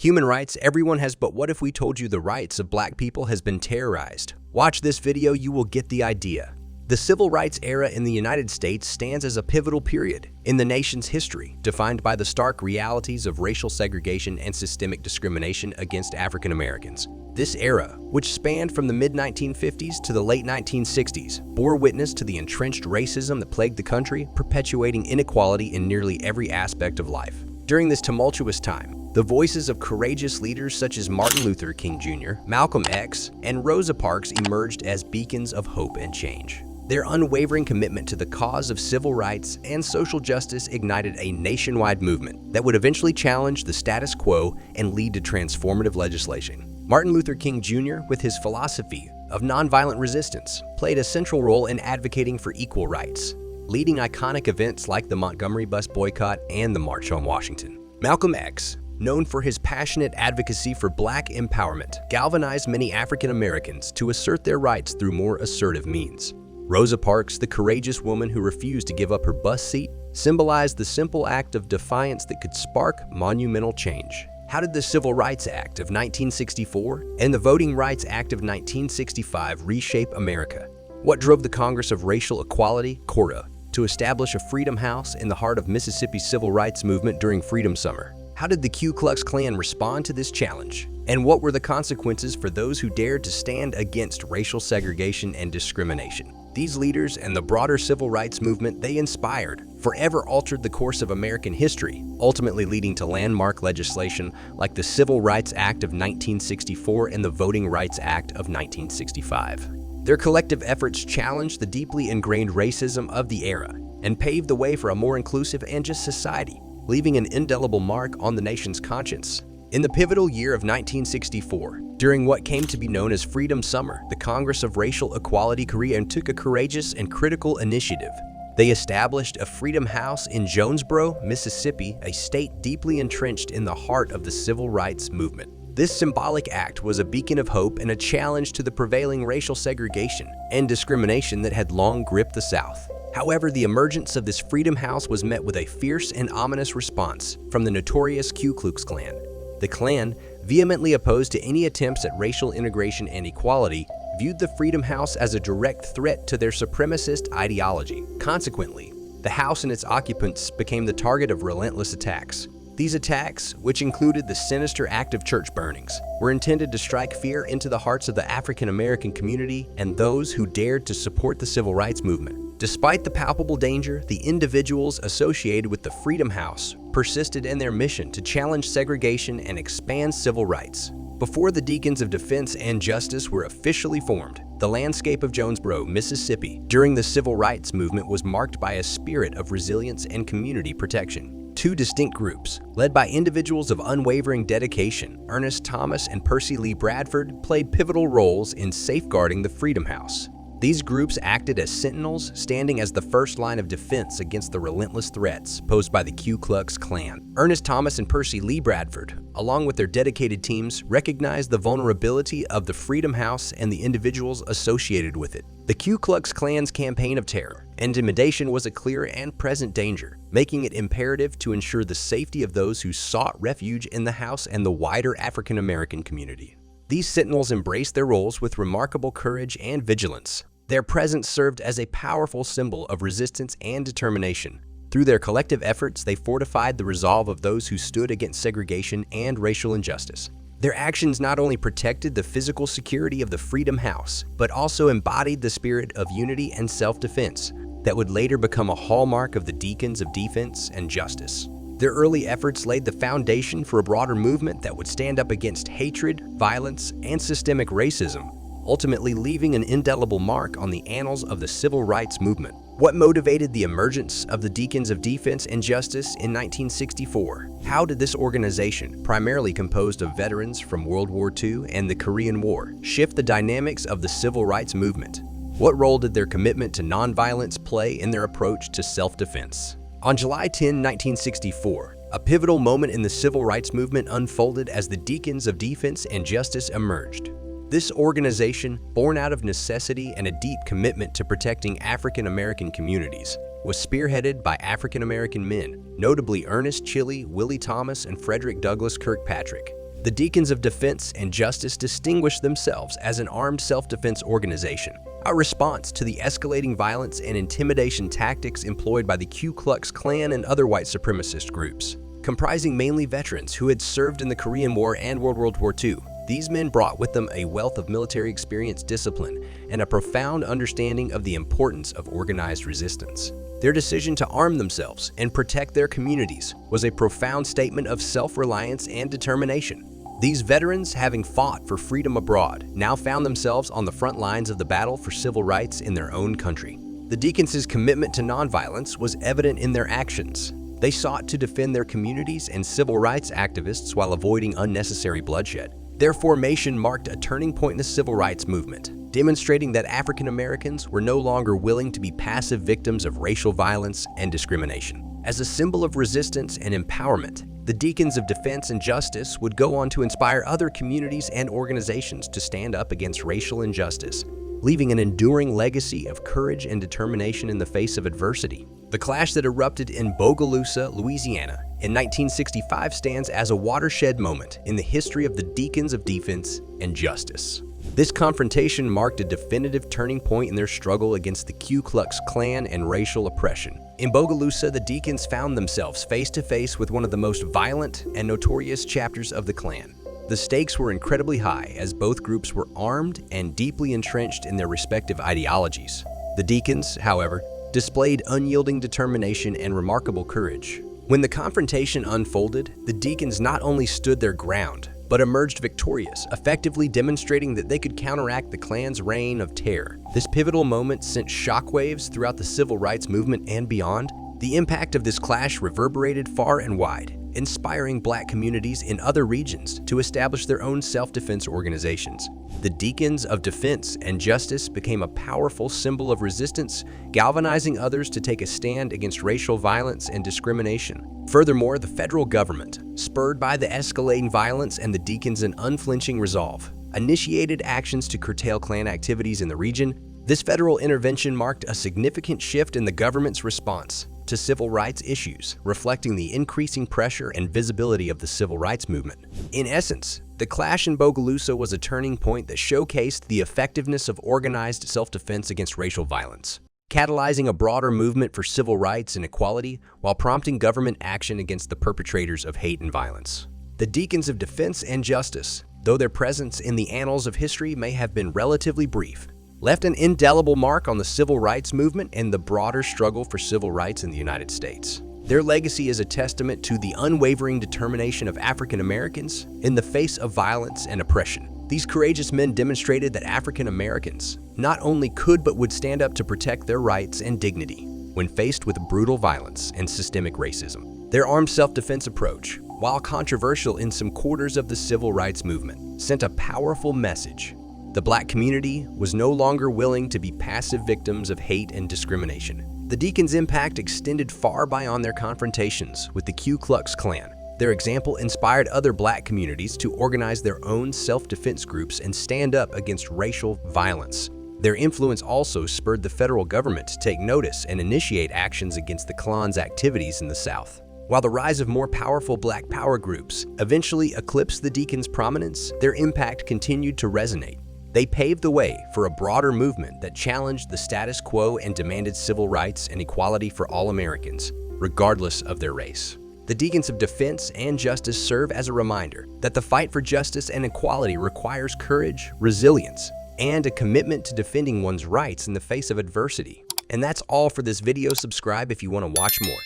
Human rights, everyone has, but what if we told you the rights of black people has been terrorized? Watch this video, you will get the idea. The civil rights era in the United States stands as a pivotal period in the nation's history, defined by the stark realities of racial segregation and systemic discrimination against African Americans. This era, which spanned from the mid-1950s to the late 1960s, bore witness to the entrenched racism that plagued the country, perpetuating inequality in nearly every aspect of life. During this tumultuous time, the voices of courageous leaders such as Martin Luther King Jr., Malcolm X, and Rosa Parks emerged as beacons of hope and change. Their unwavering commitment to the cause of civil rights and social justice ignited a nationwide movement that would eventually challenge the status quo and lead to transformative legislation. Martin Luther King Jr., with his philosophy of nonviolent resistance, played a central role in advocating for equal rights, leading iconic events like the Montgomery bus boycott and the March on Washington. Malcolm X, known for his passionate advocacy for black empowerment, galvanized many African Americans to assert their rights through more assertive means. Rosa Parks, the courageous woman who refused to give up her bus seat, symbolized the simple act of defiance that could spark monumental change. How did the Civil Rights Act of 1964 and the Voting Rights Act of 1965 reshape America? What drove the Congress of Racial Equality, CORA, to establish a Freedom House in the heart of Mississippi's civil rights movement during Freedom Summer? How did the Ku Klux Klan respond to this challenge? And what were the consequences for those who dared to stand against racial segregation and discrimination? These leaders and the broader civil rights movement they inspired forever altered the course of American history, ultimately leading to landmark legislation like the Civil Rights Act of 1964 and the Voting Rights Act of 1965. Their collective efforts challenged the deeply ingrained racism of the era and paved the way for a more inclusive and just society, leaving an indelible mark on the nation's conscience. In the pivotal year of 1964, during what came to be known as Freedom Summer, the Congress of Racial Equality Korea took a courageous and critical initiative. They established a Freedom House in Jonesboro, Mississippi, a state deeply entrenched in the heart of the civil rights movement. This symbolic act was a beacon of hope and a challenge to the prevailing racial segregation and discrimination that had long gripped the South. However, the emergence of this Freedom House was met with a fierce and ominous response from the notorious Ku Klux Klan. The Klan, vehemently opposed to any attempts at racial integration and equality, viewed the Freedom House as a direct threat to their supremacist ideology. Consequently, the house and its occupants became the target of relentless attacks. These attacks, which included the sinister act of church burnings, were intended to strike fear into the hearts of the African American community and those who dared to support the civil rights movement. Despite the palpable danger, the individuals associated with the Freedom House persisted in their mission to challenge segregation and expand civil rights. Before the Deacons of Defense and Justice were officially formed, the landscape of Jonesboro, Mississippi, during the civil rights movement was marked by a spirit of resilience and community protection. Two distinct groups, led by individuals of unwavering dedication, Ernest Thomas and Percy Lee Bradford, played pivotal roles in safeguarding the Freedom House. These groups acted as Sentinels, standing as the first line of defense against the relentless threats posed by the Ku Klux Klan. Ernest Thomas and Percy Lee Bradford, along with their dedicated teams, recognized the vulnerability of the Freedom House and the individuals associated with it. The Ku Klux Klan's campaign of terror and intimidation was a clear and present danger, making it imperative to ensure the safety of those who sought refuge in the house and the wider African American community. These Sentinels embraced their roles with remarkable courage and vigilance. Their presence served as a powerful symbol of resistance and determination. Through their collective efforts, they fortified the resolve of those who stood against segregation and racial injustice. Their actions not only protected the physical security of the Freedom House, but also embodied the spirit of unity and self-defense that would later become a hallmark of the Deacons of Defense and Justice. Their early efforts laid the foundation for a broader movement that would stand up against hatred, violence, and systemic racism, ultimately leaving an indelible mark on the annals of the civil rights movement. What motivated the emergence of the Deacons of Defense and Justice in 1964? How did this organization, primarily composed of veterans from World War II and the Korean War, shift the dynamics of the civil rights movement? What role did their commitment to nonviolence play in their approach to self-defense? On July 10, 1964, a pivotal moment in the civil rights movement unfolded as the Deacons of Defense and Justice emerged. This organization, born out of necessity and a deep commitment to protecting African American communities, was spearheaded by African American men, notably Ernest Chiley, Willie Thomas, and Frederick Douglass Kirkpatrick. The Deacons of Defense and Justice distinguished themselves as an armed self-defense organization, a response to the escalating violence and intimidation tactics employed by the Ku Klux Klan and other white supremacist groups. Comprising mainly veterans who had served in the Korean War and World War II, these men brought with them a wealth of military experience, discipline, and a profound understanding of the importance of organized resistance. Their decision to arm themselves and protect their communities was a profound statement of self-reliance and determination. These veterans, having fought for freedom abroad, now found themselves on the front lines of the battle for civil rights in their own country. The Deacons' commitment to nonviolence was evident in their actions. They sought to defend their communities and civil rights activists while avoiding unnecessary bloodshed. Their formation marked a turning point in the civil rights movement, demonstrating that African Americans were no longer willing to be passive victims of racial violence and discrimination. As a symbol of resistance and empowerment, the Deacons of Defense and Justice would go on to inspire other communities and organizations to stand up against racial injustice, leaving an enduring legacy of courage and determination in the face of adversity. The clash that erupted in Bogalusa, Louisiana, in 1965 stands as a watershed moment in the history of the Deacons of Defense and Justice. This confrontation marked a definitive turning point in their struggle against the Ku Klux Klan and racial oppression. In Bogalusa, the Deacons found themselves face to face with one of the most violent and notorious chapters of the Klan. The stakes were incredibly high as both groups were armed and deeply entrenched in their respective ideologies. The Deacons, however, displayed unyielding determination and remarkable courage. When the confrontation unfolded, the Deacons not only stood their ground, but emerged victorious, effectively demonstrating that they could counteract the Klan's reign of terror. This pivotal moment sent shockwaves throughout the civil rights movement and beyond. The impact of this clash reverberated far and wide, inspiring Black communities in other regions to establish their own self-defense organizations. The Deacons of Defense and Justice became a powerful symbol of resistance, galvanizing others to take a stand against racial violence and discrimination. Furthermore, the federal government, spurred by the escalating violence and the Deacons' unflinching resolve, initiated actions to curtail Klan activities in the region. This federal intervention marked a significant shift in the government's response to civil rights issues, reflecting the increasing pressure and visibility of the civil rights movement. In essence, the clash in Bogalusa was a turning point that showcased the effectiveness of organized self-defense against racial violence, catalyzing a broader movement for civil rights and equality while prompting government action against the perpetrators of hate and violence. The Deacons of Defense and Justice, though their presence in the annals of history may have been relatively brief, left an indelible mark on the civil rights movement and the broader struggle for civil rights in the United States. Their legacy is a testament to the unwavering determination of African Americans in the face of violence and oppression. These courageous men demonstrated that African Americans not only could but would stand up to protect their rights and dignity when faced with brutal violence and systemic racism. Their armed self-defense approach, while controversial in some quarters of the civil rights movement, sent a powerful message. The Black community was no longer willing to be passive victims of hate and discrimination. The Deacons' impact extended far beyond their confrontations with the Ku Klux Klan. Their example inspired other Black communities to organize their own self-defense groups and stand up against racial violence. Their influence also spurred the federal government to take notice and initiate actions against the Klan's activities in the South. While the rise of more powerful Black power groups eventually eclipsed the Deacons' prominence, their impact continued to resonate. They paved the way for a broader movement that challenged the status quo and demanded civil rights and equality for all Americans, regardless of their race. The Deacons of Defense and Justice serve as a reminder that the fight for justice and equality requires courage, resilience, and a commitment to defending one's rights in the face of adversity. And that's all for this video. Subscribe if you want to watch more.